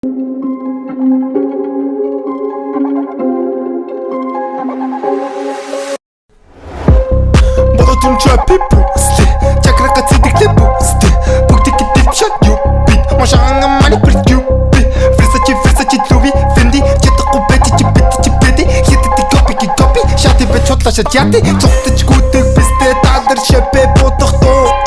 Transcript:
Болотун чапи пусты чакрака цидикте пусты бүгдийг дэвшат юби машаанга мани притюби Versace Louis Fendi чадахгүй бэти хитэти копи шати бэч хотлаа шат яти цогтч гүдэг бистэ тадар шэпэ бодох тоо